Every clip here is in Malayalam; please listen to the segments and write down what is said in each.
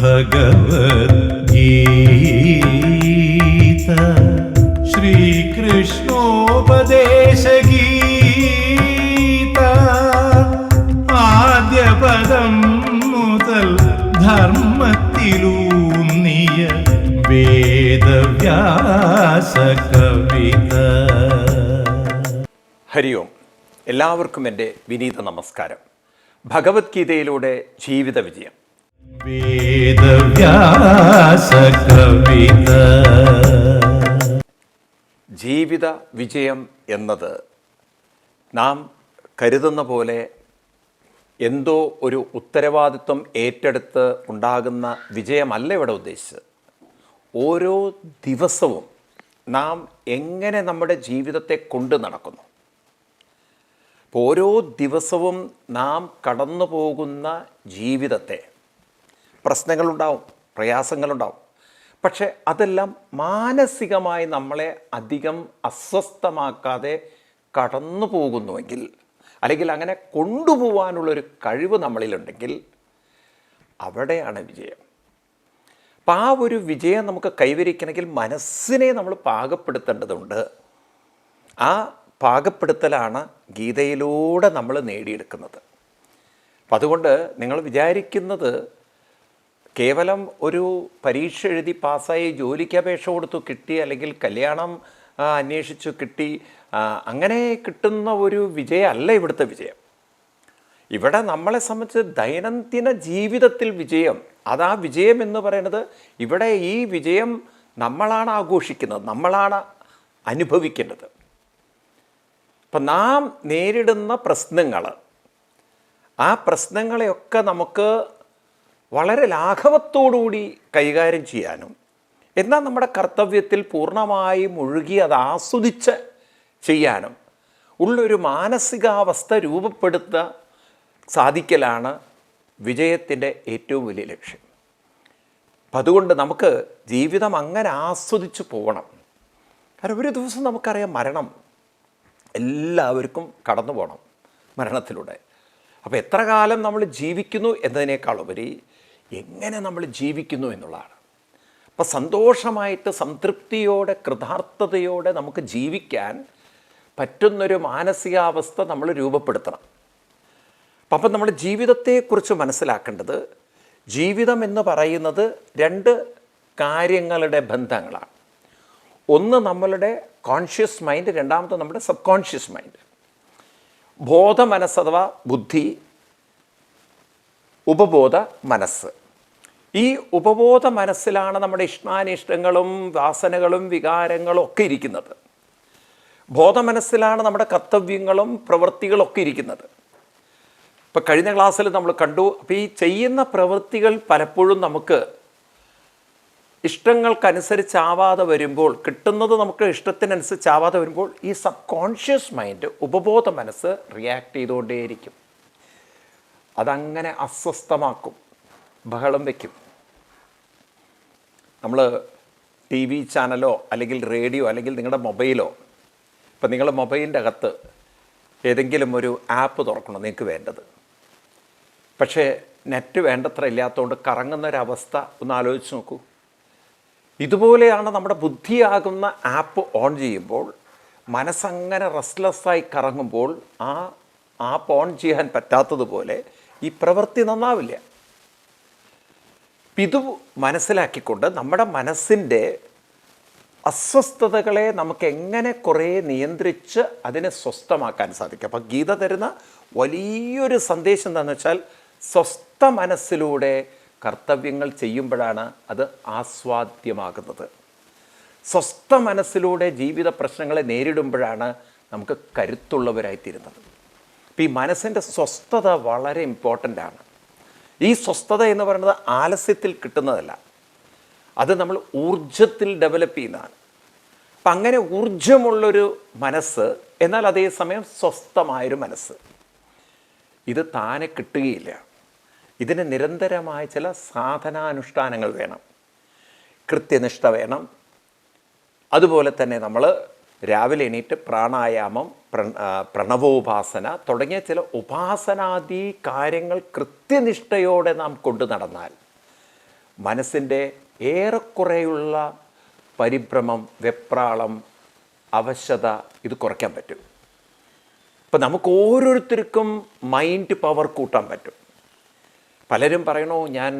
ഭഗവദ്ഗീത ശ്രീകൃഷ്ണോപദേശഗീത ആദ്യ പദം മുതൽ ധർമ്മത്തിലൂന്നിയ വേദവ്യാസ കവിത. ഹരി ഓം. എല്ലാവർക്കും എൻ്റെ വിനീത നമസ്കാരം. ഭഗവത്ഗീതയിലൂടെ ജീവിത വിജയം. വേദവ്യാസ കവിത. ജീവിത വിജയം എന്നത് നാം കരുതുന്ന പോലെ എന്തോ ഒരു ഉത്തരവാദിത്വം ഏറ്റെടുത്ത് ഉണ്ടാകുന്ന വിജയമല്ല ഇവിടെ ഉദ്ദേശിച്ചത്. ഓരോ ദിവസവും നാം എങ്ങനെ നമ്മുടെ ജീവിതത്തെ കൊണ്ടു നടക്കുന്നു, ഓരോ ദിവസവും നാം കടന്നു പോകുന്ന ജീവിതത്തെ പ്രശ്നങ്ങളുണ്ടാവും, പ്രയാസങ്ങളുണ്ടാവും. പക്ഷെ അതെല്ലാം മാനസികമായി നമ്മളെ അധികം അസ്വസ്ഥമാക്കാതെ കടന്നു പോകുന്നുവെങ്കിൽ, അല്ലെങ്കിൽ അങ്ങനെ കൊണ്ടുപോകാനുള്ളൊരു കഴിവ് നമ്മളിലുണ്ടെങ്കിൽ അവിടെയാണ് വിജയം. അപ്പം ആ ഒരു വിജയം നമുക്ക് കൈവരിക്കണമെങ്കിൽ മനസ്സിനെ നമ്മൾ പാകപ്പെടുത്തേണ്ടതുണ്ട്. ആ പാകപ്പെടുത്തലാണ് ഗീതയിലൂടെ നമ്മൾ നേടിയെടുക്കുന്നത്. അപ്പം അതുകൊണ്ട് നിങ്ങൾ വിചാരിക്കുന്നത് കേവലം ഒരു പരീക്ഷ എഴുതി പാസ്സായി ജോലിക്ക് അപേക്ഷ കൊടുത്തു കിട്ടി, അല്ലെങ്കിൽ കല്യാണം അന്വേഷിച്ചു കിട്ടി, അങ്ങനെ കിട്ടുന്ന ഒരു വിജയമല്ല ഇവിടുത്തെ വിജയം. ഇവിടെ നമ്മളെ സംബന്ധിച്ച് ദൈനംദിന ജീവിതത്തിൽ വിജയം, അതാ വിജയം എന്ന് പറയുന്നത്. ഇവിടെ ഈ വിജയം നമ്മളാണ് ആഘോഷിക്കുന്നത്, നമ്മളാണ് അനുഭവിക്കേണ്ടത്. അപ്പം നാം നേരിടുന്ന പ്രശ്നങ്ങൾ, ആ പ്രശ്നങ്ങളെയൊക്കെ നമുക്ക് വളരെ ലാഘവത്തോടുകൂടി കൈകാര്യം ചെയ്യാനും, എന്നാൽ നമ്മുടെ കർത്തവ്യത്തിൽ പൂർണ്ണമായി മുഴുകി അത് ആസ്വദിച്ച് ചെയ്യാനും ഉള്ളൊരു മാനസികാവസ്ഥ രൂപപ്പെടുത്താൻ സാധിക്കലാണ് വിജയത്തിൻ്റെ ഏറ്റവും വലിയ ലക്ഷ്യം. അപ്പം അതുകൊണ്ട് നമുക്ക് ജീവിതം അങ്ങനെ ആസ്വദിച്ച് പോകണം. കാരണം ഒരു ദിവസം നമുക്കറിയാം, മരണം എല്ലാവർക്കും കടന്നു പോകണം, മരണത്തിലൂടെ. അപ്പോൾ എത്ര കാലം നമ്മൾ ജീവിക്കുന്നു എന്നതിനേക്കാളുപരി എങ്ങനെ നമ്മൾ ജീവിക്കുന്നു എന്നുള്ളതാണ്. അപ്പോൾ സന്തോഷമായിട്ട് സംതൃപ്തിയോടെ കൃതാർത്ഥതയോടെ നമുക്ക് ജീവിക്കാൻ പറ്റുന്നൊരു മാനസികാവസ്ഥ നമ്മൾ രൂപപ്പെടുത്തണം. അപ്പം നമ്മൾ ജീവിതത്തെക്കുറിച്ച് മനസ്സിലാക്കേണ്ടത്, ജീവിതം എന്ന് പറയുന്നത് രണ്ട് കാര്യങ്ങളുടെ ബന്ധങ്ങളാണ്. ഒന്ന് നമ്മളുടെ കോൺഷ്യസ് മൈൻഡ്, രണ്ടാമത്തെ നമ്മുടെ സബ് കോൺഷ്യസ് മൈൻഡ്. ബോധ മനസ്സ് അഥവാ ബുദ്ധി, ഉപബോധ മനസ്സ്. ഈ ഉപബോധ മനസ്സിലാണ് നമ്മുടെ ഇഷ്ടാനിഷ്ടങ്ങളും വാസനകളും വികാരങ്ങളും ഒക്കെ ഇരിക്കുന്നത്. ബോധ മനസ്സിലാണ് നമ്മുടെ കർത്തവ്യങ്ങളും പ്രവൃത്തികളൊക്കെ ഇരിക്കുന്നത്. ഇപ്പം കഴിഞ്ഞ ക്ലാസ്സിൽ നമ്മൾ കണ്ടു, അപ്പോൾ ഈ ചെയ്യുന്ന പ്രവൃത്തികൾ പലപ്പോഴും നമുക്ക് ഇഷ്ടങ്ങൾക്കനുസരിച്ചാവാതെ വരുമ്പോൾ, കിട്ടുന്നത് നമുക്ക് ഇഷ്ടത്തിനനുസരിച്ചാവാതെ വരുമ്പോൾ, ഈ സബ് കോൺഷ്യസ് മൈൻഡ്, ഉപബോധ മനസ്സ് റിയാക്ട് ചെയ്തുകൊണ്ടേയിരിക്കും. അതങ്ങനെ അസ്വസ്ഥമാക്കും, ബഹളം വയ്ക്കും. നമ്മൾ ടി വി ചാനലോ അല്ലെങ്കിൽ റേഡിയോ അല്ലെങ്കിൽ നിങ്ങളുടെ മൊബൈലോ, ഇപ്പം നിങ്ങളുടെ മൊബൈലിൻ്റെ അകത്ത് ഏതെങ്കിലും ഒരു ആപ്പ് തുറക്കണം നിങ്ങൾക്ക് വേണ്ടത്. പക്ഷേ നെറ്റ് വേണ്ടത്ര ഇല്ലാത്തതുകൊണ്ട് കറങ്ങുന്നൊരവസ്ഥ ഒന്ന് ആലോചിച്ച് നോക്കൂ. ഇതുപോലെയാണ് നമ്മുടെ ബുദ്ധിയാകുന്ന ആപ്പ് ഓൺ ചെയ്യുമ്പോൾ, മനസ്സങ്ങനെ റെസ്റ്റ്ലെസ്സായി കറങ്ങുമ്പോൾ ആ ആപ്പ് ഓൺ ചെയ്യാൻ പറ്റാത്തതുപോലെ ഈ പ്രവൃത്തി നന്നാവില്ല. ഇത് മനസ്സിലാക്കിക്കൊണ്ട് നമ്മുടെ മനസ്സിൻ്റെ അസ്വസ്ഥതകളെ നമുക്ക് എങ്ങനെ കുറേ നിയന്ത്രിച്ച് അതിനെ സ്വസ്ഥമാക്കാൻ സാധിക്കും. അപ്പം ഗീത തരുന്ന വലിയൊരു സന്ദേശം എന്താണെന്ന് വെച്ചാൽ, സ്വസ്ഥ മനസ്സിലൂടെ കർത്തവ്യങ്ങൾ ചെയ്യുമ്പോഴാണ് അത് ആസ്വാദ്യമാകുന്നത്. സ്വസ്ഥ മനസ്സിലൂടെ ജീവിത പ്രശ്നങ്ങളെ നേരിടുമ്പോഴാണ് നമുക്ക് കരുത്തുള്ളവരായിത്തീരുന്നത്. അപ്പം ഈ മനസ്സിൻ്റെ സ്വസ്ഥത വളരെ ഇമ്പോർട്ടൻ്റ് ആണ്. ഈ സ്വസ്ഥത എന്ന് പറയുന്നത് ആലസ്യത്തിൽ കിട്ടുന്നതല്ല, അത് നമ്മൾ ഊർജത്തിൽ ഡെവലപ്പ് ചെയ്യുന്നതാണ്. അപ്പം അങ്ങനെ ഊർജമുള്ളൊരു മനസ്സ്, എന്നാൽ അതേസമയം സ്വസ്ഥമായൊരു മനസ്സ്, ഇത് താനെ കിട്ടുകയില്ല. ഇതിന് നിരന്തരമായ ചില സാധനാനുഷ്ഠാനങ്ങൾ വേണം, കൃത്യനിഷ്ഠ വേണം. അതുപോലെ തന്നെ നമ്മൾ രാവിലെ എണീറ്റ് പ്രാണായാമം, പ്രണവോപാസന തുടങ്ങിയ ചില ഉപാസനാദി കാര്യങ്ങൾ കൃത്യനിഷ്ഠയോടെ നാം കൊണ്ടു നടന്നാൽ മനസ്സിൻ്റെ ഏറെക്കുറെയുള്ള പരിഭ്രമം, വെപ്രാളം, അവശത ഇത് കുറയ്ക്കാൻ പറ്റും. ഇപ്പം നമുക്ക് ഓരോരുത്തർക്കും മൈൻഡ് പവർ കൂട്ടാൻ പറ്റും. പലരും പറയണോ ഞാൻ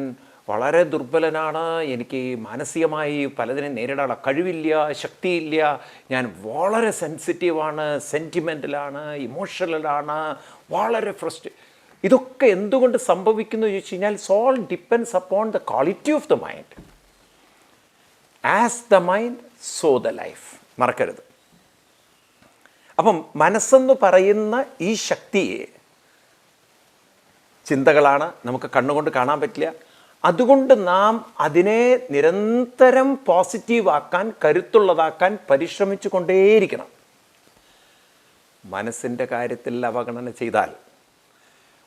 വളരെ ദുർബലനാണ്, എനിക്ക് മാനസികമായി പലതിനും നേരിടാനുള്ള കഴിവില്ല, ശക്തിയില്ല, ഞാൻ വളരെ സെൻസിറ്റീവാണ്, സെൻറ്റിമെൻ്റലാണ്, ഇമോഷണലാണ്, വളരെ ഇതൊക്കെ എന്തുകൊണ്ട് സംഭവിക്കുന്നു ചോദിച്ചു കഴിഞ്ഞാൽ soul depends upon the quality of the mind. As the mind so the life. മറക്കരുത്. അപ്പം മനസ്സെന്ന് പറയുന്ന ഈ ശക്തിയെ, ചിന്തകളാണ്, നമുക്ക് കണ്ണുകൊണ്ട് കാണാൻ പറ്റില്ല. അതുകൊണ്ട് നാം അതിനെ നിരന്തരം പോസിറ്റീവാക്കാൻ, കരുത്തുള്ളതാക്കാൻ പരിശ്രമിച്ചു കൊണ്ടേയിരിക്കണം. മനസ്സിൻ്റെ കാര്യത്തിൽ അവഗണന ചെയ്താൽ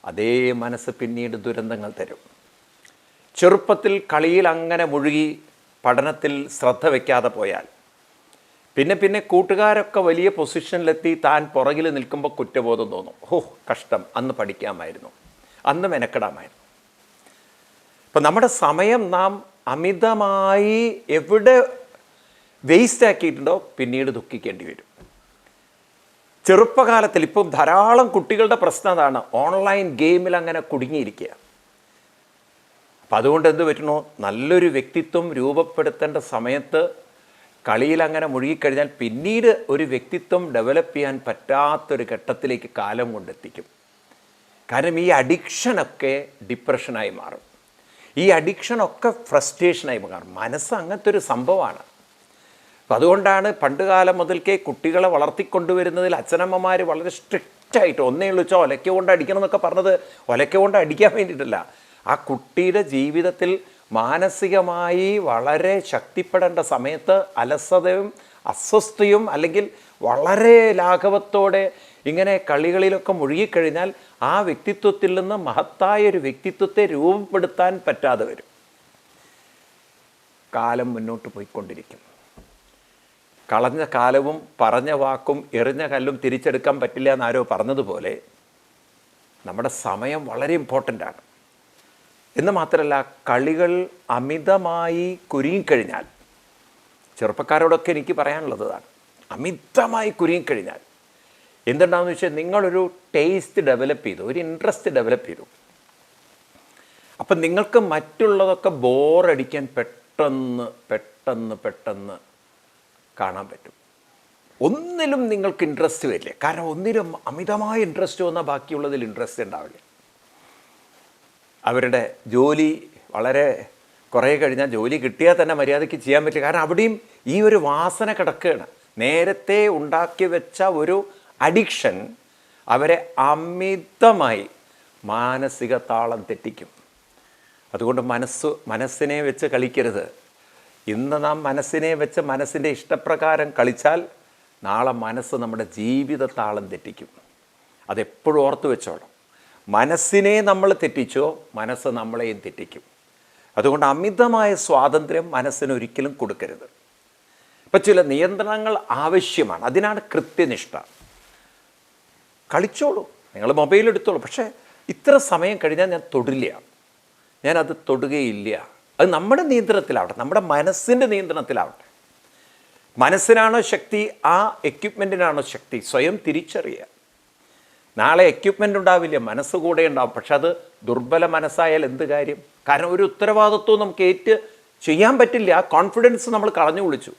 അതേ മനസ്സ് പിന്നീട് ദുരന്തങ്ങൾ തരും. ചെറുപ്പത്തിൽ കളിയിൽ അങ്ങനെ മുഴുകി പഠനത്തിൽ ശ്രദ്ധ വയ്ക്കാതെ പോയാൽ പിന്നെ കൂട്ടുകാരൊക്കെ വലിയ പൊസിഷനിലെത്തി താൻ പുറകിൽ നിൽക്കുമ്പോൾ കുറ്റബോധം തോന്നും. കഷ്ടം, അന്ന് പഠിക്കാമായിരുന്നു, അന്ന് മെനക്കെടാമായിരുന്നു. ഇപ്പം നമ്മുടെ സമയം നാം അമിതമായി എവിടെ വേസ്റ്റ് ആക്കിയിട്ടുണ്ടോ പിന്നീട് ദുഃഖിക്കേണ്ടി വരും. ചെറുപ്പകാലത്തിൽ ഇപ്പം ധാരാളം കുട്ടികളുടെ പ്രശ്നം അതാണ്, ഓൺലൈൻ ഗെയിമിൽ അങ്ങനെ കുടുങ്ങിയിരിക്കുക. അപ്പം അതുകൊണ്ട് എന്ത് പറ്റണോ, നല്ലൊരു വ്യക്തിത്വം രൂപപ്പെടുത്തേണ്ട സമയത്ത് കളിയിൽ അങ്ങനെ മുഴുകിക്കഴിഞ്ഞാൽ പിന്നീട് ഒരു വ്യക്തിത്വം ഡെവലപ്പ് ചെയ്യാൻ പറ്റാത്തൊരു ഘട്ടത്തിലേക്ക് കാലം കൊണ്ടെത്തിക്കും. കാരണം ഈ അഡിക്ഷനൊക്കെ ഡിപ്രഷനായി മാറും, ഈ അഡിക്ഷനൊക്കെ ഫ്രസ്ട്രേഷനായി മാറും. മനസ്സ് അങ്ങനത്തെ ഒരു സംഭവമാണ്. അപ്പം അതുകൊണ്ടാണ് പണ്ടുകാലം മുതൽക്കേ കുട്ടികളെ വളർത്തിക്കൊണ്ടുവരുന്നതിൽ അച്ഛനമ്മമാർ വളരെ സ്ട്രിക്റ്റായിട്ട് ഒന്നേ വിളിച്ചോ ഒലയ്ക്ക കൊണ്ട് അടിക്കണം എന്നൊക്കെ പറഞ്ഞത് ഒലയ്ക്ക കൊണ്ട് അടിക്കാൻ വേണ്ടിയിട്ടല്ല, ആ കുട്ടിയുടെ ജീവിതത്തിൽ മാനസികമായി വളരെ ശക്തിപ്പെടേണ്ട സമയത്ത് അലസതയും അസ്വസ്ഥയും അല്ലെങ്കിൽ വളരെ ലാഘവത്തോടെ ഇങ്ങനെ കളികളിലൊക്കെ മുഴുകിക്കഴിഞ്ഞാൽ ആ വ്യക്തിത്വത്തിൽ നിന്ന് മഹത്തായൊരു വ്യക്തിത്വത്തെ രൂപപ്പെടുത്താൻ പറ്റാതെ വരും. കാലം മുന്നോട്ട് പോയിക്കൊണ്ടിരിക്കും. കളഞ്ഞ കാലവും പറഞ്ഞ വാക്കും എറിഞ്ഞ കല്ലും തിരിച്ചെടുക്കാൻ പറ്റില്ല എന്നാരോ പറഞ്ഞതുപോലെ നമ്മുടെ സമയം വളരെ ഇമ്പോർട്ടൻ്റ് ആണ്. എന്ന് മാത്രമല്ല, കളികൾ അമിതമായി കുരുങ്ങിക്കഴിഞ്ഞാൽ, ചെറുപ്പക്കാരോടൊക്കെ എനിക്ക് പറയാനുള്ളതാണ്, അമിതമായി കുരുങ്ങിക്കഴിഞ്ഞാൽ എന്തുണ്ടാകുമെന്ന് വെച്ചാൽ നിങ്ങളൊരു ടേസ്റ്റ് ഡെവലപ്പ് ചെയ്തു, ഒരു ഇൻട്രസ്റ്റ് ഡെവലപ്പ് ചെയ്തു. അപ്പം നിങ്ങൾക്ക് മറ്റുള്ളതൊക്കെ ബോറടിക്കാൻ പെട്ടെന്ന് പെട്ടെന്ന് പെട്ടെന്ന് കാണാൻ പറ്റും. ഒന്നിലും നിങ്ങൾക്ക് ഇൻട്രസ്റ്റ് വരില്ല. കാരണം ഒന്നിലും അമിതമായ ഇൻട്രസ്റ്റ് വന്നാൽ ബാക്കിയുള്ളതിൽ ഇൻട്രസ്റ്റ് ഉണ്ടാവില്ല. അവരുടെ ജോലി വളരെ കുറേ കഴിഞ്ഞാൽ ജോലി കിട്ടിയാൽ തന്നെ മര്യാദയ്ക്ക് ചെയ്യാൻ പറ്റില്ല. കാരണം അവിടെയും ഈ ഒരു വാസന കിടക്കുകയാണ്. നേരത്തെ ഉണ്ടാക്കി വെച്ച ഒരു അഡിക്ഷൻ അവരെ അമിതമായി മാനസിക താളം തെറ്റിക്കും. അതുകൊണ്ട് മനസ്സിനെ വെച്ച് കളിക്കരുത്. ഇന്ന് നാം മനസ്സിനെ വെച്ച് മനസ്സിൻ്റെ ഇഷ്ടപ്രകാരം കളിച്ചാൽ നാളെ മനസ്സ് നമ്മുടെ ജീവിത താളം തെറ്റിക്കും. അതെപ്പോഴും ഓർത്ത് വെച്ചോളാം. മനസ്സിനെ നമ്മൾ തെറ്റിച്ചോ മനസ്സ് നമ്മളെയും തെറ്റിക്കും. അതുകൊണ്ട് അമിതമായ സ്വാതന്ത്ര്യം മനസ്സിനൊരിക്കലും കൊടുക്കരുത്. ഇപ്പം ചില നിയന്ത്രണങ്ങൾ ആവശ്യമാണ്. അതിനാണ് കൃത്യനിഷ്ഠ. കളിച്ചോളൂ, നിങ്ങൾ മൊബൈൽ എടുത്തോളൂ, പക്ഷേ ഇത്ര സമയം കഴിഞ്ഞാൽ ഞാൻ തൊടില്ല, ഞാനത് തൊടുകയില്ല. അത് നമ്മുടെ നിയന്ത്രണത്തിലാവട്ടെ, നമ്മുടെ മനസ്സിൻ്റെ നിയന്ത്രണത്തിലാവട്ടെ. മനസ്സിനാണോ ശക്തി, ആ എക്യുപ്മെൻറ്റിനാണോ ശക്തി, സ്വയം തിരിച്ചറിയുക. നാളെ എക്യുപ്മെൻ്റ് ഉണ്ടാവില്ല, മനസ്സ് കൂടെ ഉണ്ടാവും. പക്ഷെ അത് ദുർബല മനസ്സായാൽ എന്ത് കാര്യം? കാരണം ഒരു ഉത്തരവാദിത്വം നമുക്ക് ചെയ്യാൻ പറ്റില്ല. ആ കോൺഫിഡൻസ് നമ്മൾ കളഞ്ഞു വിളിച്ചു.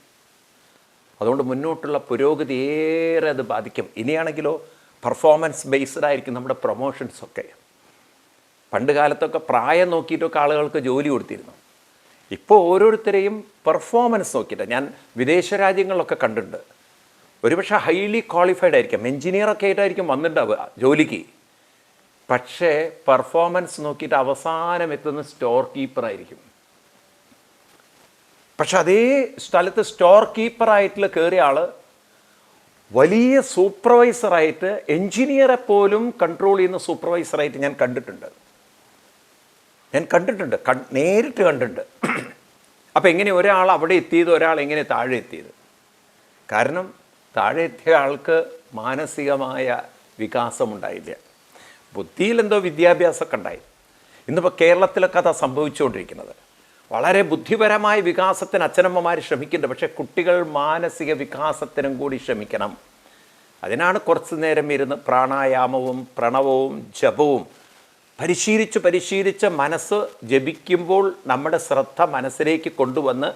അതുകൊണ്ട് മുന്നോട്ടുള്ള പുരോഗതി ഏറെ അത് ബാധിക്കും. ഇനിയാണെങ്കിലോ പെർഫോമൻസ് ബേസ്ഡ് ആയിരിക്കും നമ്മുടെ പ്രൊമോഷൻസൊക്കെ. പണ്ട് കാലത്തൊക്കെ പ്രായം നോക്കിയിട്ടൊക്കെ ആളുകൾക്ക് ജോലി കൊടുത്തിരുന്നു. ഇപ്പോൾ ഓരോരുത്തരെയും പെർഫോമൻസ് നോക്കിയിട്ട്, ഞാൻ വിദേശ രാജ്യങ്ങളിലൊക്കെ കണ്ടിട്ടുണ്ട്, ഒരുപക്ഷെ ഹൈലി ക്വാളിഫൈഡ് ആയിരിക്കും, എൻജിനീയറൊക്കെ ആയിട്ടായിരിക്കും വന്നിട്ടുണ്ടാവുക ജോലിക്ക്. പക്ഷേ പെർഫോമൻസ് നോക്കിയിട്ട് അവസാനം എത്തുന്ന സ്റ്റോർ കീപ്പറായിരിക്കും. പക്ഷെ അതേ സ്ഥലത്ത് സ്റ്റോർ കീപ്പറായിട്ടുള്ള കയറിയ ആൾ വലിയ സൂപ്പർവൈസറായിട്ട്, എൻജിനീയറെ പോലും കൺട്രോൾ ചെയ്യുന്ന സൂപ്പർവൈസറായിട്ട് ഞാൻ കണ്ടിട്ടുണ്ട്. നേരിട്ട് കണ്ടിട്ടുണ്ട്. അപ്പം എങ്ങനെ ഒരാൾ അവിടെ എത്തിയത്, ഒരാൾ എങ്ങനെ താഴെ എത്തിയത്? കാരണം താഴെ എത്തിയ ആൾക്ക് മാനസികമായ വികാസമുണ്ടായില്ല, ബുദ്ധിയിൽ എന്തോ വിദ്യാഭ്യാസമൊക്കെ ഉണ്ടായി. ഇന്നിപ്പോൾ കേരളത്തിലൊക്കെ അതാ സംഭവിച്ചുകൊണ്ടിരിക്കുന്നത്. വളരെ ബുദ്ധിപരമായ വികാസത്തിന് അച്ഛനമ്മമാർ ശ്രമിക്കുന്നുണ്ട്. പക്ഷേ കുട്ടികൾ മാനസിക വികാസത്തിനും കൂടി ശ്രമിക്കണം. അതിനാണ് കുറച്ച് നേരം ഇരുന്ന് പ്രാണായാമവും പ്രണവവും ജപവും പരിശീലിച്ച് മനസ്സ് ജപിക്കുമ്പോൾ നമ്മുടെ ശ്രദ്ധ മനസ്സിലേക്ക് കൊണ്ടുവന്ന്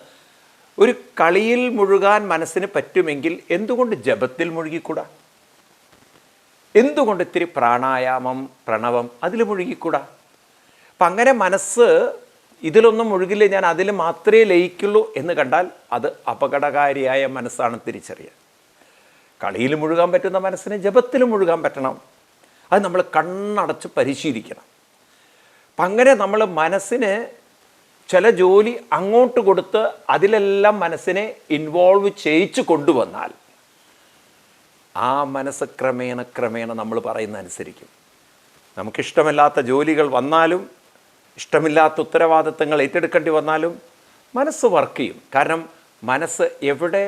ഒരു കളിയിൽ മുഴുകാൻ മനസ്സിന് പറ്റുമെങ്കിൽ എന്തുകൊണ്ട് ജപത്തിൽ മുഴുകിക്കൂടാ? എന്തുകൊണ്ട് ഇത്തിരി പ്രാണായാമം പ്രണവം അതിൽ മുഴുകിക്കൂടാ? അപ്പം അങ്ങനെ മനസ്സ് ഇതിലൊന്നും മുഴുകില്ല, ഞാൻ അതിൽ മാത്രമേ ലയിക്കുള്ളൂ എന്ന് കണ്ടാൽ അത് അപകടകാരിയായ മനസ്സാണ് തിരിച്ചറിയുക. കളിയിൽ മുഴുകാൻ പറ്റുന്ന മനസ്സിന് ജപത്തിൽ മുഴുകാൻ പറ്റണം. അത് നമ്മൾ കണ്ണടച്ച് പരിശീലിക്കണം. അപ്പം അങ്ങനെ നമ്മൾ മനസ്സിന് ചില ജോലി അങ്ങോട്ട് കൊടുത്ത് അതിലെല്ലാം മനസ്സിനെ ഇൻവോൾവ് ചെയ്യിച്ചു കൊണ്ടുവന്നാൽ ആ മനസ്സ് ക്രമേണ നമ്മൾ പറയുന്ന അനുസരിക്കും. നമുക്കിഷ്ടമില്ലാത്ത ജോലികൾ വന്നാലും ഇഷ്ടമില്ലാത്ത ഉത്തരവാദിത്തങ്ങൾ ഏറ്റെടുക്കേണ്ടി വന്നാലും മനസ്സ് വർക്ക് ചെയ്യും. കാരണം മനസ്സ് എവിടെ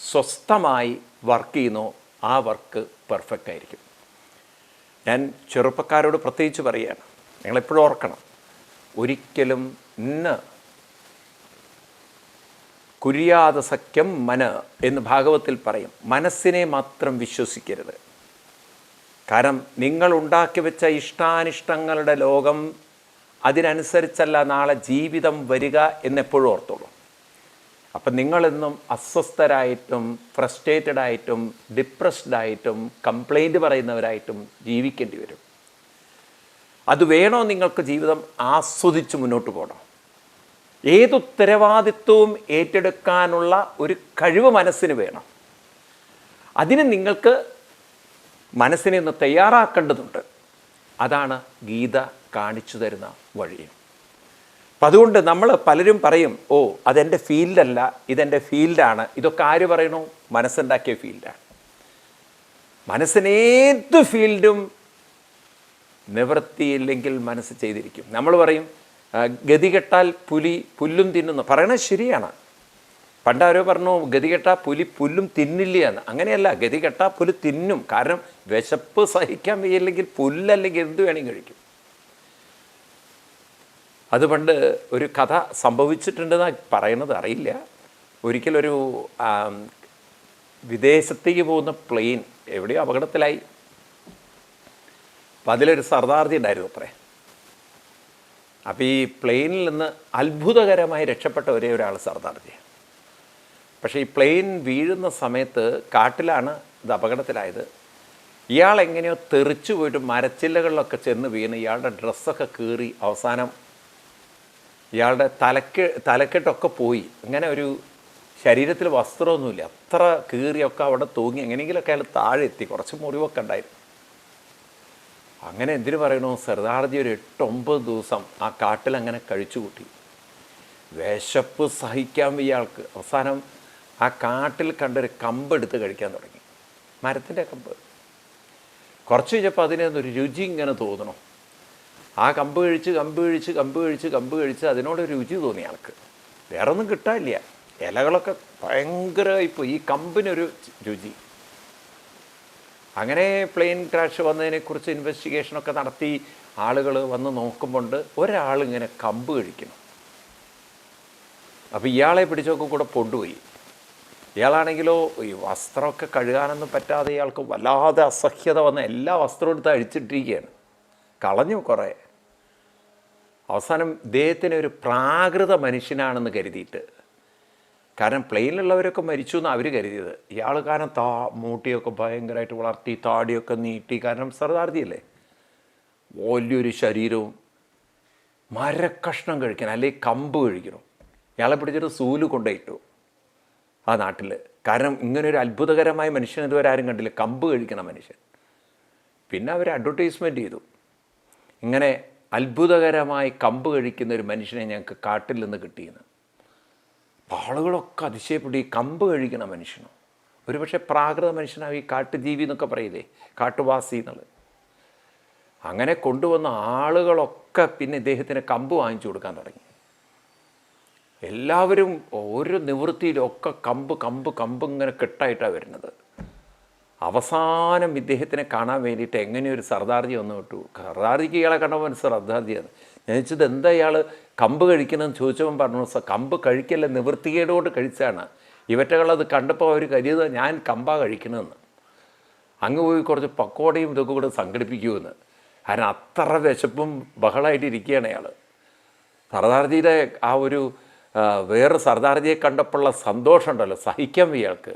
സ്വസ്ഥമായി വർക്ക് ചെയ്യുന്നോ ആ വർക്ക് പെർഫെക്റ്റ് ആയിരിക്കും. ഞാൻ ചെറുപ്പക്കാരോട് പ്രത്യേകിച്ച് പറയുകയാണ്, നിങ്ങളെപ്പോഴും ഓർക്കണം, ഒരിക്കലും കുര്യാത സഖ്യം മന എന്ന് ഭാഗവത്തിൽ പറയും. മനസ്സിനെ മാത്രം വിശ്വസിക്കരുത്. കാരണം നിങ്ങൾ ഉണ്ടാക്കി വെച്ച ഇഷ്ടാനിഷ്ടങ്ങളുടെ ലോകം, അതിനനുസരിച്ചല്ല നാളെ ജീവിതം വരിക എന്നെപ്പോഴും ഓർത്തോളൂ. അപ്പം നിങ്ങളെന്നും അസ്വസ്ഥരായിട്ടും ഫ്രസ്ട്രേറ്റഡ് ആയിട്ടും ഡിപ്രസ്ഡ് ആയിട്ടും കംപ്ലൈൻറ്റ് പറയുന്നവരായിട്ടും ജീവിക്കേണ്ടി വരും. അത് വേണോ? നിങ്ങൾക്ക് ജീവിതം ആസ്വദിച്ച് മുന്നോട്ട് പോകണം. ഏതുത്തരവാദിത്വവും ഏറ്റെടുക്കാനുള്ള ഒരു കഴിവ് മനസ്സിന് വേണം. അതിന് നിങ്ങൾക്ക് മനസ്സിനെ ഒന്ന് തയ്യാറാക്കേണ്ടതുണ്ട്. അതാണ് ഗീത കാണിച്ചു തരുന്ന വഴി. അപ്പം അതുകൊണ്ട് നമ്മൾ പലരും പറയും, ഓ അതെൻ്റെ ഫീൽഡല്ല, ഇതെൻ്റെ ഫീൽഡാണ്. ഇതൊക്കെ ആര് പറയണു? മനസ്സുണ്ടാക്കിയ ഫീൽഡാണ്. മനസ്സിനേത് ഫീൽഡും നിവൃത്തിയില്ലെങ്കിൽ മനസ്സ് ചെയ്തിരിക്കും. നമ്മൾ പറയും ഗതികെട്ടാൽ പുല്ലും തിന്നുന്നു. പറയണത് ശരിയാണ്. പണ്ടാരോ പറഞ്ഞു ഗതികെട്ടാൽ പുല്ലും തിന്നില്ല എന്ന്. അങ്ങനെയല്ല, ഗതികെട്ടാൽ പുല്ല് തിന്നും. കാരണം വിശപ്പ് സഹിക്കാൻ വയ്യില്ലെങ്കിൽ പുല്ലല്ലെങ്കിൽ എന്ത് വേണമെങ്കിൽ കഴിക്കും. അത് പണ്ട് ഒരു കഥ സംഭവിച്ചിട്ടുണ്ടെന്നാണ് പറയുന്നത്, അറിയില്ല. ഒരിക്കലൊരു വിദേശത്തേക്ക് പോകുന്ന പ്ലെയിൻ എവിടെയോ അപകടത്തിലായി. അപ്പം അതിലൊരു സർദാർജി ഉണ്ടായിരുന്നു അത്രേ. അപ്പോൾ ഈ പ്ലെയിനിൽ നിന്ന് അത്ഭുതകരമായി രക്ഷപ്പെട്ട ഒരേ ഒരാൾ സർദാർജി. പക്ഷേ ഈ പ്ലെയിൻ വീഴുന്ന സമയത്ത് കാട്ടിലാണ് ഇത് അപകടത്തിലായത്. ഇയാൾ എങ്ങനെയോ തെറിച്ചു പോയിട്ട് മരച്ചില്ലകളിലൊക്കെ ചെന്ന് വീണ് ഇയാളുടെ ഡ്രസ്സൊക്കെ കീറി അവസാനം ഇയാളുടെ തലക്കെട്ടൊക്കെ പോയി. അങ്ങനെ ഒരു ശരീരത്തിൽ വസ്ത്രമൊന്നുമില്ല, അത്ര കീറിയൊക്കെ അവിടെ തൂങ്ങി. എങ്ങനെയെങ്കിലുമൊക്കെ അയാൾ താഴെ എത്തി. കുറച്ച് മുറിവൊക്കെ ഉണ്ടായിരുന്നു. അങ്ങനെ എന്തിനു പറയണു, സർദാർജി ഒരു 8-9 ദിവസം ആ കാട്ടിൽ അങ്ങനെ കഴിച്ചു കൂട്ടി. വിശപ്പ് സഹിക്കാൻ വയ്യ ആൾക്ക്. അവസാനം ആ കാട്ടിൽ കണ്ടൊരു കമ്പ് എടുത്ത് കഴിക്കാൻ തുടങ്ങി, മരത്തിൻ്റെ കമ്പ്. കുറച്ച് കഴിഞ്ഞപ്പോൾ അതിനൊരു രുചി ഇങ്ങനെ തോന്നണം. ആ കമ്പ് കഴിച്ച് അതിനോടൊരു രുചി തോന്നി ആൾക്ക്. വേറെ ഒന്നും കിട്ടാനില്ല, ഇലകളൊക്കെ ഭയങ്കരമായിപ്പോയി, ഈ കമ്പിനൊരു രുചി. അങ്ങനെ പ്ലെയിൻ ക്രാഷ് വന്നതിനെക്കുറിച്ച് ഇൻവെസ്റ്റിഗേഷനൊക്കെ നടത്തി ആളുകൾ വന്ന് നോക്കുമ്പോൾ ഒരാളിങ്ങനെ കമ്പ് കഴിക്കണം. അപ്പോൾ ഇയാളെ പിടിച്ചൊക്കെ കൂടെ കൊണ്ടുപോയി. ഇയാളാണെങ്കിലോ ഈ വസ്ത്രമൊക്കെ കഴുകാനൊന്നും പറ്റാതെ ഇയാൾക്ക് വല്ലാതെ അസഹ്യത വന്ന് എല്ലാ വസ്ത്രവും എടുത്ത് അഴിച്ചിട്ടിരിക്കുകയാണ്. കളഞ്ഞു കുറേ. അവസാനം ഇദ്ദേഹത്തിന് ഒരു പ്രാകൃത മനുഷ്യനാണെന്ന് കരുതിയിട്ട്, കാരണം പ്ലെയിനിലുള്ളവരൊക്കെ മരിച്ചു എന്നാണ് അവർ കരുതിയത്. ഇയാൾ കാരണം മൂട്ടിയൊക്കെ ഭയങ്കരമായിട്ട് വളർത്തി, താടിയൊക്കെ നീട്ടി. കാരണം സർദാർജിയല്ലേ, വലിയൊരു ശരീരവും, മരക്കഷ്ണം കഴിക്കണം അല്ലെങ്കിൽ കമ്പ് കഴിക്കണം. ഇയാളെ പിടിച്ചിട്ട് സൂല് കൊണ്ടുപോയിട്ടു ആ നാട്ടിൽ. കാരണം ഇങ്ങനൊരു അത്ഭുതകരമായ മനുഷ്യൻ ഇതുവരെ ആരും കണ്ടില്ല, കമ്പ് കഴിക്കണ മനുഷ്യൻ. പിന്നെ അവർ അഡ്വർടൈസ്മെൻറ്റ് ചെയ്തു, ഇങ്ങനെ അത്ഭുതകരമായി കമ്പ് കഴിക്കുന്ന ഒരു മനുഷ്യനെ ഞങ്ങൾക്ക് കാട്ടിൽ നിന്ന് കിട്ടിയെന്ന്. ആളുകളൊക്കെ അതിശയപ്പെട്ടു, ഈ കമ്പ് കഴിക്കണ മനുഷ്യനോ? ഒരുപക്ഷെ പ്രാകൃത മനുഷ്യനാവും, ഈ കാട്ടുജീവി എന്നൊക്കെ പറയില്ലേ, കാട്ടുവാസി എന്നുള്ളത്. അങ്ങനെ കൊണ്ടുവന്ന ആളുകളൊക്കെ പിന്നെ ഇദ്ദേഹത്തിന് കമ്പ് വാങ്ങിച്ചു കൊടുക്കാൻ തുടങ്ങി. എല്ലാവരും ഓരോ നിവൃത്തിയിലൊക്കെ കമ്പ് ഇങ്ങനെ കെട്ടായിട്ടാണ് വരുന്നത്. അവസാനം ഇദ്ദേഹത്തിനെ കാണാൻ വേണ്ടിയിട്ട് എങ്ങനെയൊരു സർദാർജി വന്നു വിട്ടു. സർദാർജിക്ക് ഇയാളെ കണ്ടപ്പോൾ സർദാർജിയാണ്. ഞാൻ ചോദിച്ചത് എന്താ ഇയാൾ കമ്പ് കഴിക്കണമെന്ന് ചോദിച്ചവൻ പറഞ്ഞു, കമ്പ് കഴിക്കല്ല, നിവൃത്തികേടോട് കഴിച്ചാണ്. ഇവറ്റകളത് കണ്ടപ്പോൾ അവർ കരുതുക ഞാൻ കമ്പാ കഴിക്കണമെന്ന്. അങ്ങ് പോയി കുറച്ച് പക്കോടയും ഇതൊക്കെ കൂടെ സംഘടിപ്പിക്കുമെന്ന്. കാരണം അത്ര വിശപ്പും ബഹളമായിട്ടിരിക്കുകയാണ് അയാൾ. സർദാർജിയുടെ ആ ഒരു വേറെ സർദാർജിയെ കണ്ടപ്പോഴുള്ള സന്തോഷം ഉണ്ടല്ലോ, സഹിക്കാൻ ഇയാൾക്ക്.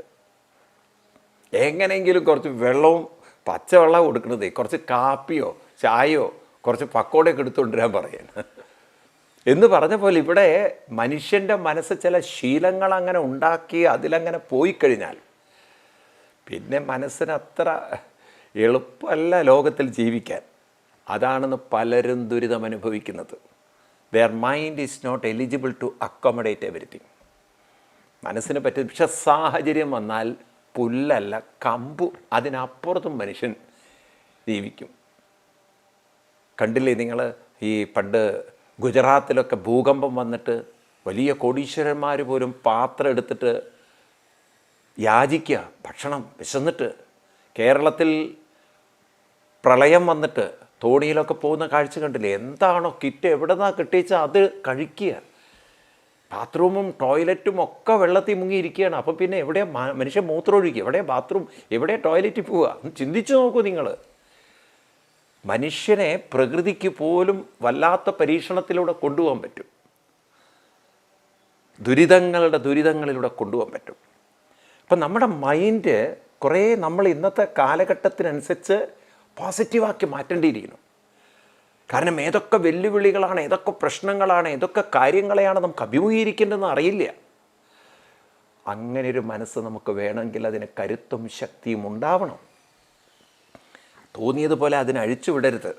എങ്ങനെയെങ്കിലും കുറച്ച് വെള്ളവും പച്ചവെള്ളം കൊടുക്കണതേ, കുറച്ച് കാപ്പിയോ ചായയോ കുറച്ച് പക്കോടയൊക്കെ എടുത്തുകൊണ്ടിരാൻ പറയാൻ എന്ന് പറഞ്ഞ പോലെ ഇവിടെ മനുഷ്യൻ്റെ മനസ്സ് ചില ശീലങ്ങൾ അങ്ങനെ ഉണ്ടാക്കി അതിലങ്ങനെ പോയി കഴിഞ്ഞാൽ പിന്നെ മനസ്സിന് അത്ര എളുപ്പമല്ല ലോകത്തിൽ ജീവിക്കാൻ. അതാണെന്ന് പലരും ദുരിതം അനുഭവിക്കുന്നത്. Their mind is not eligible to accommodate everything. മനസ്സിന് പറ്റും. പക്ഷെ സാഹചര്യം വന്നാൽ പുല്ലല്ല കമ്പു, അതിനപ്പുറത്തും മനുഷ്യൻ ജീവിക്കും. കണ്ടില്ലേ നിങ്ങൾ ഈ പണ്ട് ഗുജറാത്തിലൊക്കെ ഭൂകമ്പം വന്നിട്ട് വലിയ കോടീശ്വരന്മാർ പോലും പാത്രം എടുത്തിട്ട് യാചിക്കുക ഭക്ഷണം വിശന്നിട്ട്. കേരളത്തിൽ പ്രളയം വന്നിട്ട് തോണിയിലൊക്കെ പോകുന്ന കാഴ്ച കണ്ടില്ലേ? എന്താണോ കിറ്റ് എവിടെ നിന്നാണ് കിട്ടിച്ചാൽ അത് കഴിക്കുക. ബാത്റൂമും ടോയ്ലറ്റും ഒക്കെ വെള്ളത്തിൽ മുങ്ങിയിരിക്കുകയാണ്. അപ്പം പിന്നെ എവിടെയാ മനുഷ്യൻ മൂത്രം ഒഴിക്കുക, എവിടെയാ ബാത്റൂം, എവിടെയാ ടോയ്ലറ്റിൽ പോവുക? ചിന്തിച്ചു നോക്കൂ നിങ്ങൾ. മനുഷ്യനെ പ്രകൃതിക്ക് പോലും വല്ലാത്ത പരീക്ഷണത്തിലൂടെ കൊണ്ടുപോകാൻ പറ്റും, ദുരിതങ്ങളിലൂടെ കൊണ്ടുപോകാൻ പറ്റും. അപ്പം നമ്മുടെ മൈൻഡ് കുറേ നമ്മൾ ഇന്നത്തെ കാലഘട്ടത്തിനനുസരിച്ച് പോസിറ്റീവാക്കി മാറ്റേണ്ടിയിരിക്കുന്നു. കാരണം ഏതൊക്കെ വെല്ലുവിളികളാണ്, ഏതൊക്കെ പ്രശ്നങ്ങളാണ്, ഏതൊക്കെ കാര്യങ്ങളെയാണ് നമുക്ക് അഭിമുഖീകരിക്കേണ്ടതെന്ന് അറിയില്ല. അങ്ങനെയൊരു മനസ്സ് നമുക്ക് വേണമെങ്കിൽ അതിന് കരുത്തും ശക്തിയും ഉണ്ടാവണം. തോന്നിയതുപോലെ അതിനെ അഴിച്ചു വിടരുത്.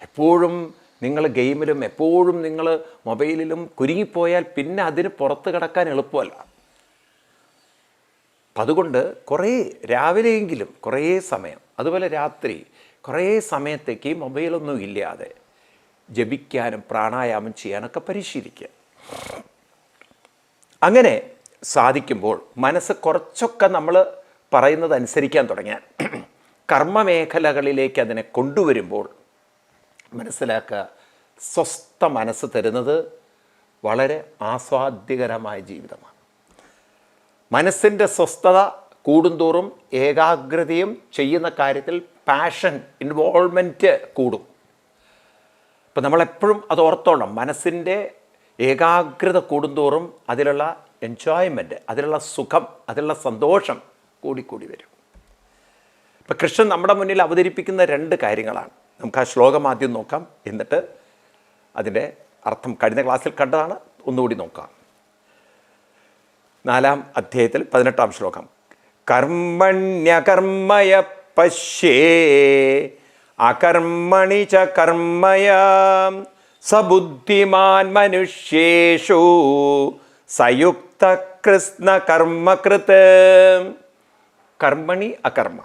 എപ്പോഴും നിങ്ങൾ ഗെയിമിലും എപ്പോഴും നിങ്ങൾ മൊബൈലിലും കുരുങ്ങിപ്പോയാൽ പിന്നെ അതിന് പുറത്ത് കിടക്കാൻ എളുപ്പമല്ല. അതുകൊണ്ട് കുറേ രാവിലെയെങ്കിലും കുറേ സമയം, അതുപോലെ രാത്രി കുറേ സമയത്തേക്ക് ഈ മൊബൈലൊന്നും ഇല്ലാതെ ജപിക്കാനും പ്രാണായാമം ചെയ്യാനൊക്കെ പരിശീലിക്കുക. അങ്ങനെ സാധിക്കുമ്പോൾ മനസ്സ് കുറച്ചൊക്കെ നമ്മൾ പറയുന്നത് അനുസരിക്കാൻ തുടങ്ങിയാൽ, കർമ്മമേഖലകളിലേക്ക് അതിനെ കൊണ്ടുവരുമ്പോൾ മനസ്സിലാക്കുക, സ്വസ്ഥ മനസ്സ് തരുന്നത് വളരെ ആസ്വാദ്യകരമായ ജീവിതമാണ്. മനസ്സിൻ്റെ സ്വസ്ഥത കൂടുന്തോറും ഏകാഗ്രതയും ചെയ്യുന്ന കാര്യത്തിൽ പാഷൻ ഇൻവോൾവ്മെൻറ്റ് കൂടും. ഇപ്പം നമ്മളെപ്പോഴും അത് ഓർത്തോണം. മനസ്സിൻ്റെ ഏകാഗ്രത കൂടുന്തോറും അതിലുള്ള എൻജോയ്മെൻറ്റ്, അതിലുള്ള സുഖം, അതിലുള്ള സന്തോഷം കൂടിക്കൂടി വരും. ഇപ്പം കൃഷ്ണൻ നമ്മുടെ മുന്നിൽ അവതരിപ്പിക്കുന്ന രണ്ട് കാര്യങ്ങളാണ്. നമുക്ക് ആ ശ്ലോകം ആദ്യം നോക്കാം, എന്നിട്ട് അതിൻ്റെ അർത്ഥം കഴിഞ്ഞ ക്ലാസ്സിൽ കണ്ടതാണ്, ഒന്നുകൂടി നോക്കാം. 4-ാം അധ്യായത്തിൽ 18-ാം ശ്ലോകം. കർമ്മണ്യകർമ്മയ പശ്യേ അകർമ്മണി ച കർമ്മയ സബുദ്ധിമാൻ മനുഷ്യേഷു സയുക്ത കൃഷ്ണ കർമ്മകൃത്. കർമ്മണി അകർമ്മ,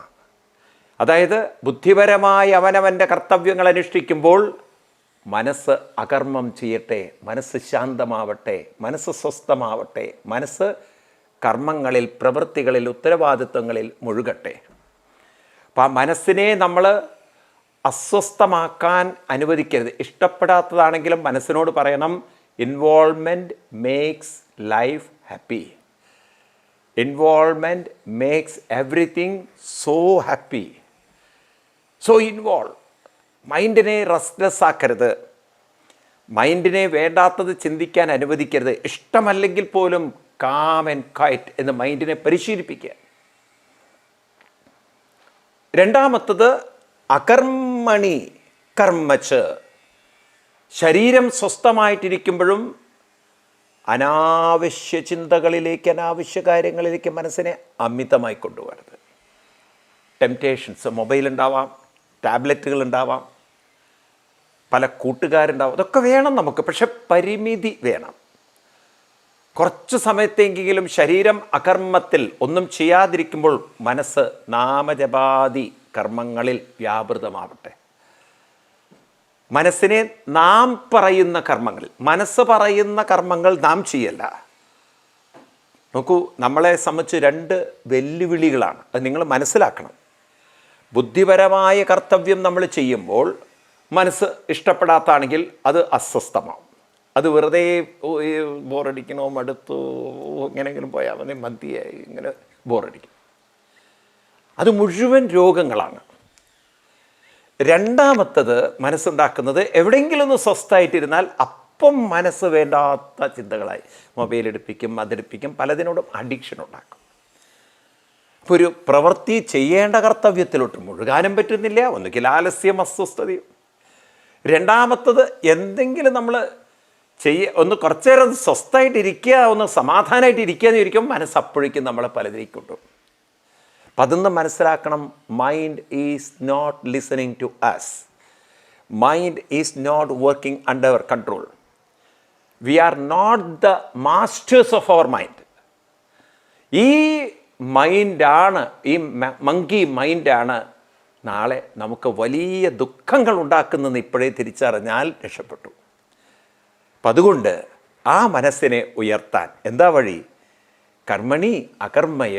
അതായത് ബുദ്ധിപരമായി അവനവൻ്റെ കർത്തവ്യങ്ങൾ അനുഷ്ഠിക്കുമ്പോൾ മനസ്സ് അകർമ്മം ചെയ്യട്ടെ, മനസ്സ് ശാന്തമാവട്ടെ, മനസ്സ് സ്വസ്ഥമാവട്ടെ, മനസ്സ് കർമ്മങ്ങളിൽ, പ്രവൃത്തികളിൽ, ഉത്തരവാദിത്വങ്ങളിൽ മുഴുകട്ടെ. അപ്പം ആ മനസ്സിനെ നമ്മൾ അസ്വസ്ഥമാക്കാൻ അനുവദിക്കരുത്. ഇഷ്ടപ്പെടാത്തതാണെങ്കിലും മനസ്സിനോട് പറയണം, involvement makes life happy. Involvement makes everything so happy. So involve. മൈൻഡിനെ റെസ്റ്റ്ലെസ് ആക്കരുത്, മൈൻഡിനെ വേണ്ടാത്തത് ചിന്തിക്കാൻ അനുവദിക്കരുത്. ഇഷ്ടമല്ലെങ്കിൽ പോലും കാം ആൻഡ് ക്വയറ്റ് എന്ന് മൈൻഡിനെ പരിശീലിപ്പിക്കുക. രണ്ടാമത്തത് അകർമ്മണി കർമ്മച്ച്. ശരീരം സ്വസ്ഥമായിട്ടിരിക്കുമ്പോഴും അനാവശ്യ ചിന്തകളിലേക്ക്, അനാവശ്യ കാര്യങ്ങളിലേക്ക് മനസ്സിനെ അമിതമായി കൊണ്ടുപോകരുത്. ടെംപ്റ്റേഷൻസ്, മൊബൈൽ ഉണ്ടാവാം, ടാബ്ലറ്റുകൾ ഉണ്ടാവാം, പല കൂട്ടുകാരുണ്ടാവും, അതൊക്കെ വേണം നമുക്ക്. പക്ഷെ പരിമിതി വേണം. കുറച്ച് സമയത്തെങ്കിലും ശരീരം അകർമ്മത്തിൽ ഒന്നും ചെയ്യാതിരിക്കുമ്പോൾ മനസ്സ് നാമജപാദി കർമ്മങ്ങളിൽ വ്യാപൃതമാവട്ടെ. മനസ്സിനെ നാം പറയുന്ന കർമ്മങ്ങളിൽ, മനസ്സ് പറയുന്ന കർമ്മങ്ങൾ നാം ചെയ്യല്ല. നോക്കൂ, നമ്മളെ സംബന്ധിച്ച് രണ്ട് വെല്ലുവിളികളാണ്, അത് നിങ്ങൾ മനസ്സിലാക്കണം. ബുദ്ധിപരമായ കർത്തവ്യം നമ്മൾ ചെയ്യുമ്പോൾ മനസ്സ് ഇഷ്ടപ്പെടാത്താണെങ്കിൽ അത് അസ്വസ്ഥമാവും, അത് വെറുതെ ബോറടിക്കണോ മടുത്തോ എങ്ങനെയെങ്കിലും പോയാൽ മതി മതിയായി ഇങ്ങനെ ബോറടിക്കും. അത് മുഴുവൻ രോഗങ്ങളാണ്. രണ്ടാമത്തത് മനസ്സുണ്ടാക്കുന്നത് എവിടെയെങ്കിലും ഒന്ന് സ്വസ്ഥമായിട്ടിരുന്നാൽ അപ്പം മനസ്സ് വേണ്ടാത്ത ചിന്തകളായി മൊബൈൽ എടുപ്പിക്കും, അതെടുപ്പിക്കും, പലതിനോടും അഡിക്ഷൻ ഉണ്ടാക്കും. അപ്പോൾ ഒരു പ്രവൃത്തി ചെയ്യേണ്ട കർത്തവ്യത്തിലോട്ട് മുഴുകാനും പറ്റുന്നില്ല. ഒന്നുകിൽ ആലസ്യം, അസ്വസ്ഥതയും. രണ്ടാമത്തത് എന്തെങ്കിലും നമ്മൾ ഒന്ന് കുറച്ചു നേരം സ്വസ്ഥമായിട്ടിരിക്കുക, ഒന്ന് സമാധാനമായിട്ടിരിക്കുക എന്ന് ചോദിക്കുമ്പോൾ മനസ്സ് അപ്പോഴേക്കും നമ്മളെ പലതിലേക്ക് കൊണ്ടുപോകും. അപ്പം അതൊന്ന് മനസ്സിലാക്കണം. Mind is not listening to us. Mind is not working under our control. We are not the masters of our mind. ഈ മൈൻഡാണ്, ഈ മങ്കി മൈൻഡാണ് നാളെ നമുക്ക് വലിയ ദുഃഖങ്ങൾ ഉണ്ടാക്കുന്നതെന്ന് ഇപ്പോഴേ തിരിച്ചറിഞ്ഞാൽ രക്ഷപ്പെട്ടു. അപ്പം അതുകൊണ്ട് ആ മനസ്സിനെ ഉയർത്താൻ എന്താ വഴി? കർമ്മണി അകർമ്മയ.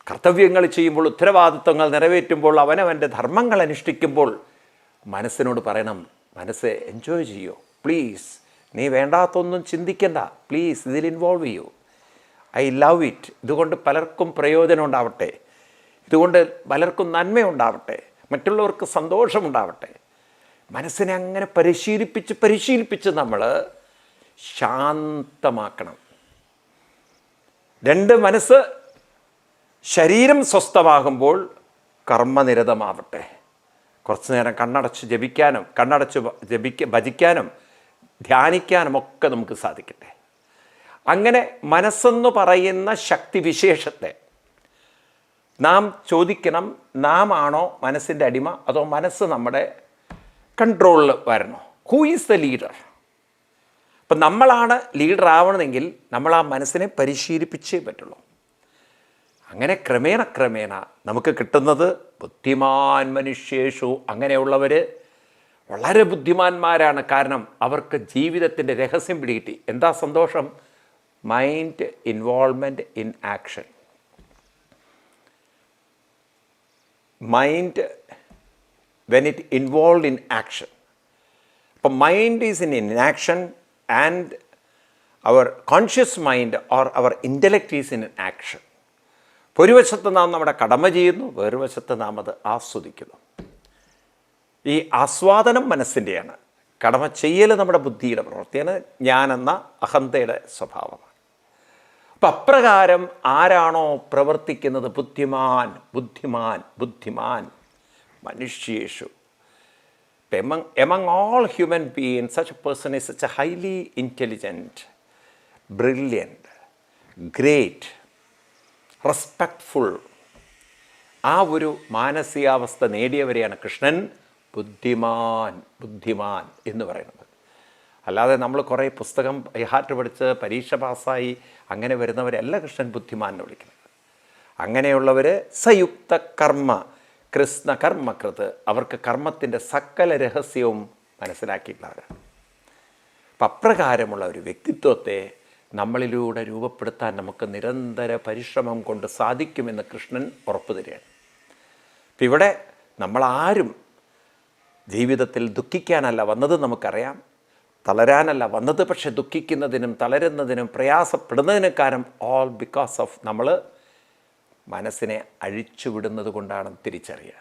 കർത്തവ്യങ്ങൾ ചെയ്യുമ്പോൾ, ഉത്തരവാദിത്വങ്ങൾ നിറവേറ്റുമ്പോൾ, അവനവൻ്റെ ധർമ്മങ്ങൾ അനുഷ്ഠിക്കുമ്പോൾ മനസ്സിനോട് പറയണം, മനസ്സ് എൻജോയ് ചെയ്യൂ, പ്ലീസ്, നീ വേണ്ടാത്തൊന്നും ചിന്തിക്കണ്ട, പ്ലീസ് ഇതിൽ ഇൻവോൾവ് ചെയ്യൂ, ഐ ലവ് ഇറ്റ്, ഇതുകൊണ്ട് പലർക്കും പ്രയോജനം ഉണ്ടാവട്ടെ, ഇതുകൊണ്ട് പലർക്കും നന്മയുണ്ടാവട്ടെ, മറ്റുള്ളവർക്ക് സന്തോഷമുണ്ടാവട്ടെ. മനസ്സിനെ അങ്ങനെ പരിശീലിപ്പിച്ച് നമ്മൾ ശാന്തമാക്കണം. രണ്ട്, മനസ്സ് ശരീരം സ്വസ്ഥമാകുമ്പോൾ കർമ്മനിരതമാവട്ടെ. കുറച്ചു നേരം കണ്ണടച്ച് ജപിക്കാനും ഭജിക്കാനും ധ്യാനിക്കാനും ഒക്കെ നമുക്ക് സാധിക്കട്ടെ. അങ്ങനെ മനസ്സെന്ന് പറയുന്ന ശക്തിവിശേഷത്തെ നാം ചോദിക്കണം, നാം ആണോ മനസ്സിൻ്റെ അടിമ, അതോ മനസ്സ് നമ്മുടെ കൺട്രോളിൽ വരണോ? Who is the leader? അപ്പം നമ്മളാണ് ലീഡർ ആവണമെങ്കിൽ നമ്മൾ ആ മനസ്സിനെ പരിശീലിപ്പിച്ചേ പറ്റുള്ളൂ. അങ്ങനെ ക്രമേണ നമുക്ക് കിട്ടുന്നത് ബുദ്ധിമാൻ മനുഷ്യേഷു. അങ്ങനെയുള്ളവർ വളരെ ബുദ്ധിമാന്മാരാണ്. കാരണം അവർക്ക് ജീവിതത്തിൻ്റെ രഹസ്യം പിടികിട്ടി. എന്താ സന്തോഷം? Mind involvement in action. Mind when it involved in action. അപ്പം mind is in action and our conscious mind or our intellect is in action. ഒരു വശത്ത് നാം നമ്മുടെ കടമ ചെയ്യുന്നു, വേറൊരു വശത്ത് നാം അത് ആസ്വദിക്കുന്നു. ഈ ആസ്വാദനം മനസ്സിൻ്റെയാണ്. കടമ ചെയ്യൽ നമ്മുടെ ബുദ്ധിയുടെ പ്രവൃത്തിയാണ്, ഞാനെന്ന അഹന്തയുടെ സ്വഭാവമാണ്. അപ്പം അപ്രകാരം ആരാണോ പ്രവർത്തിക്കുന്നത്, ബുദ്ധിമാൻ മനുഷ്യേഷു. Among all human beings, such a person is such a highly intelligent, brilliant, great, respectful. ആ ഒരു മാനസികാവസ്ഥ നേടിയവരെയാണ് കൃഷ്ണൻ ബുദ്ധിമാൻ എന്ന് പറയുന്നത്. അല്ലാതെ നമ്മൾ കുറേ പുസ്തകം ഹാർട്ട് പഠിച്ച് പരീക്ഷ പാസ്സായി അങ്ങനെ വരുന്നവരല്ല കൃഷ്ണൻ ബുദ്ധിമാൻ എന്ന് വിളിക്കുന്നത്. അങ്ങനെയുള്ളവർ സയുക്ത കർമ്മ കൃഷ്ണകർമ്മകൃത്, അവർക്ക് കർമ്മത്തിൻ്റെ സകല രഹസ്യവും മനസ്സിലാക്കിയിട്ടുള്ളവരാണ്. അപ്പം അപ്രകാരമുള്ള ഒരു വ്യക്തിത്വത്തെ നമ്മളിലൂടെ രൂപപ്പെടുത്താൻ നമുക്ക് നിരന്തര പരിശ്രമം കൊണ്ട് സാധിക്കുമെന്ന് കൃഷ്ണൻ ഉറപ്പു തരികയാണ്. അപ്പം ഇവിടെ നമ്മളാരും ജീവിതത്തിൽ ദുഃഖിക്കാനല്ല വന്നത് നമുക്കറിയാം, തളരാനല്ല വന്നത്. പക്ഷെ ദുഃഖിക്കുന്നതിനും തളരുന്നതിനും പ്രയാസപ്പെടുന്നതിനും കാരണം ഓൾ ബിക്കോസ് ഓഫ് നമ്മൾ മനസ്സിനെ അഴിച്ചുവിടുന്നത് കൊണ്ടാണ് തിരിച്ചറിയുക.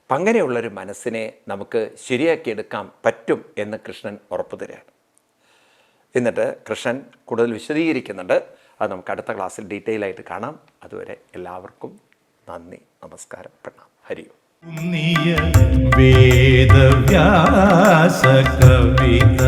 അപ്പം അങ്ങനെയുള്ളൊരു മനസ്സിനെ നമുക്ക് ശരിയാക്കിയെടുക്കാൻ പറ്റും എന്ന് കൃഷ്ണൻ ഉറപ്പു തരികയാണ്. എന്നിട്ട് കൃഷ്ണൻ കൂടുതൽ വിശദീകരിക്കുന്നുണ്ട്. അത് നമുക്ക് അടുത്ത ക്ലാസ്സിൽ ഡീറ്റെയിൽ ആയിട്ട് കാണാം. അതുവരെ എല്ലാവർക്കും നന്ദി, നമസ്കാരം, പ്രണാം, ഹരി ഓം. വേദവ്യാസ കവിത